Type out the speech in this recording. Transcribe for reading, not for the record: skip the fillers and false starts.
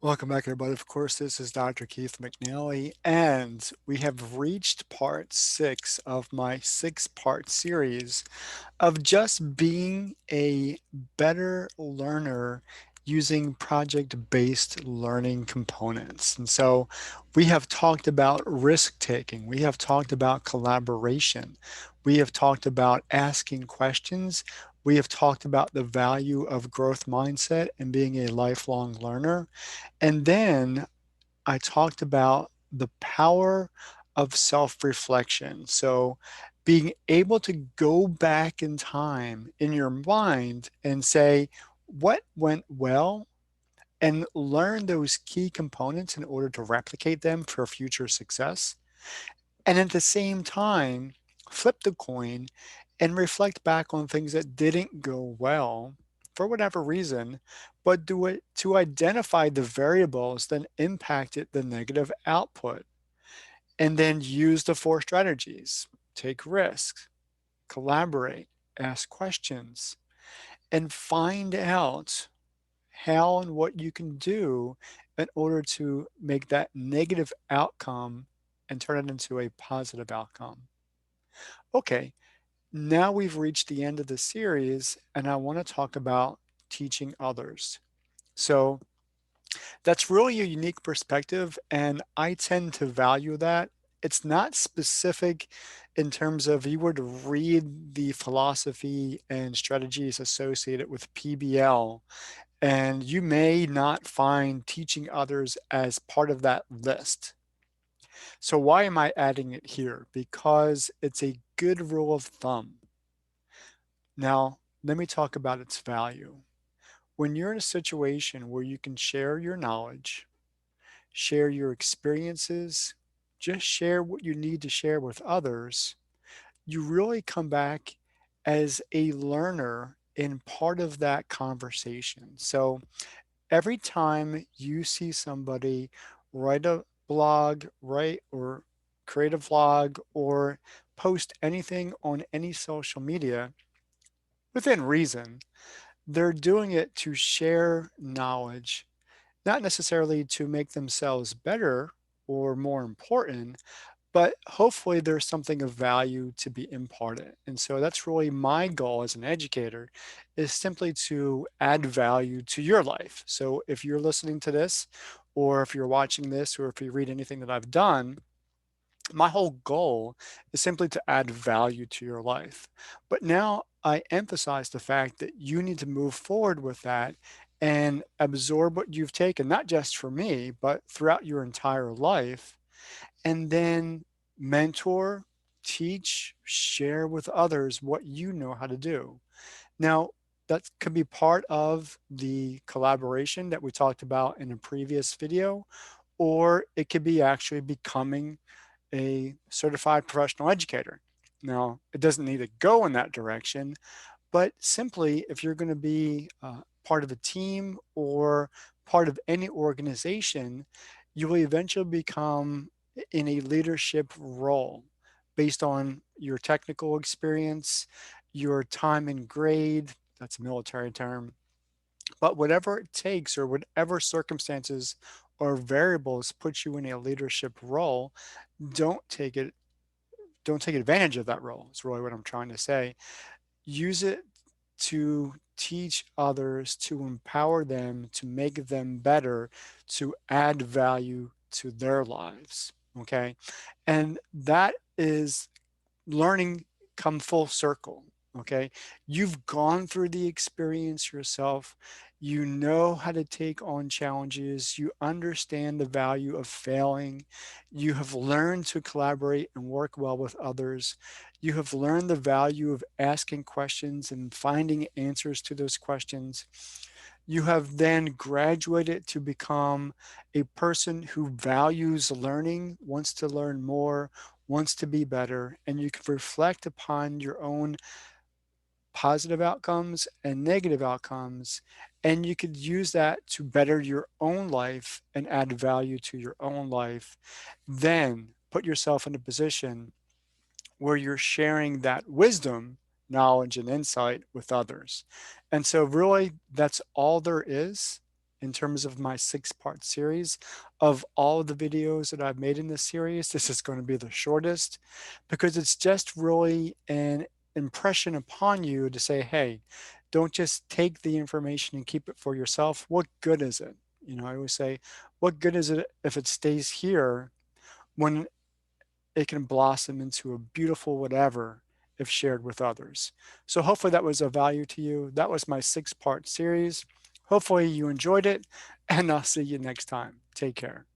Welcome back, everybody. Of course, this is Dr. Keith McNally, and we have reached part 6 of my 6-part series of just being a better learner using project-based learning components. And so we have talked about risk-taking, we have talked about collaboration, we have talked about asking questions, we have talked about the value of growth mindset and being a lifelong learner. And then I talked about the power of self-reflection. So being able to go back in time in your mind and say, what went well? And learn those key components in order to replicate them for future success. And at the same time, flip the coin and reflect back on things that didn't go well for whatever reason, but do it to identify the variables that impacted the negative output. And then use the 4 strategies: take risks, collaborate, ask questions, and find out how and what you can do in order to make that negative outcome and turn it into a positive outcome. Okay, now we've reached the end of the series, and I want to talk about teaching others. So that's really a unique perspective, and I tend to value that. It's not specific in terms of you were to read the philosophy and strategies associated with PBL, and you may not find teaching others as part of that list. So why am I adding it here? Because it's a good rule of thumb. Now, let me talk about its value. When you're in a situation where you can share your knowledge, share your experiences, just share what you need to share with others, you really come back as a learner in part of that conversation. So every time you see somebody write a blog, write or create a vlog or post anything on any social media within reason, they're doing it to share knowledge, not necessarily to make themselves better or more important, but hopefully there's something of value to be imparted. And so that's really my goal as an educator, is simply to add value to your life. So if you're listening to this, or if you're watching this, or if you read anything that I've done, my whole goal is simply to add value to your life. But now I emphasize the fact that you need to move forward with that and absorb what you've taken, not just for me, but throughout your entire life, and then mentor, teach, share with others what you know how to do. Now, that could be part of the collaboration that we talked about in a previous video, or it could be actually becoming a certified professional educator. Now, it doesn't need to go in that direction, but simply if you're going to be part of a team or part of any organization, you will eventually become in a leadership role based on your technical experience, your time and grade, that's a military term, but whatever it takes or whatever circumstances or variables put you in a leadership role, don't take it don't take advantage of that role. Is really what I'm trying to say. Use it to teach others, to empower them, to make them better, to add value to their lives. Okay. And that is learning come full circle. Okay. You've gone through the experience yourself. You know how to take on challenges. You understand the value of failing. You have learned to collaborate and work well with others. You have learned the value of asking questions and finding answers to those questions. You have then graduated to become a person who values learning, wants to learn more, wants to be better, and you can reflect upon your own positive outcomes and negative outcomes, and you could use that to better your own life and add value to your own life. Then put yourself in a position where you're sharing that wisdom, knowledge, and insight with others. And so, really, that's all there is. in terms of my 6-part series. Of all the videos that I've made in this series, this is going to be the shortest because it's just really an impression upon you to say, hey, don't just take the information and keep it for yourself. What good is it? I always say, what good is it if it stays here when it can blossom into a beautiful whatever if shared with others? So hopefully that was of value to you. That was my 6-part series. Hopefully you enjoyed it, and I'll see you next time. Take care.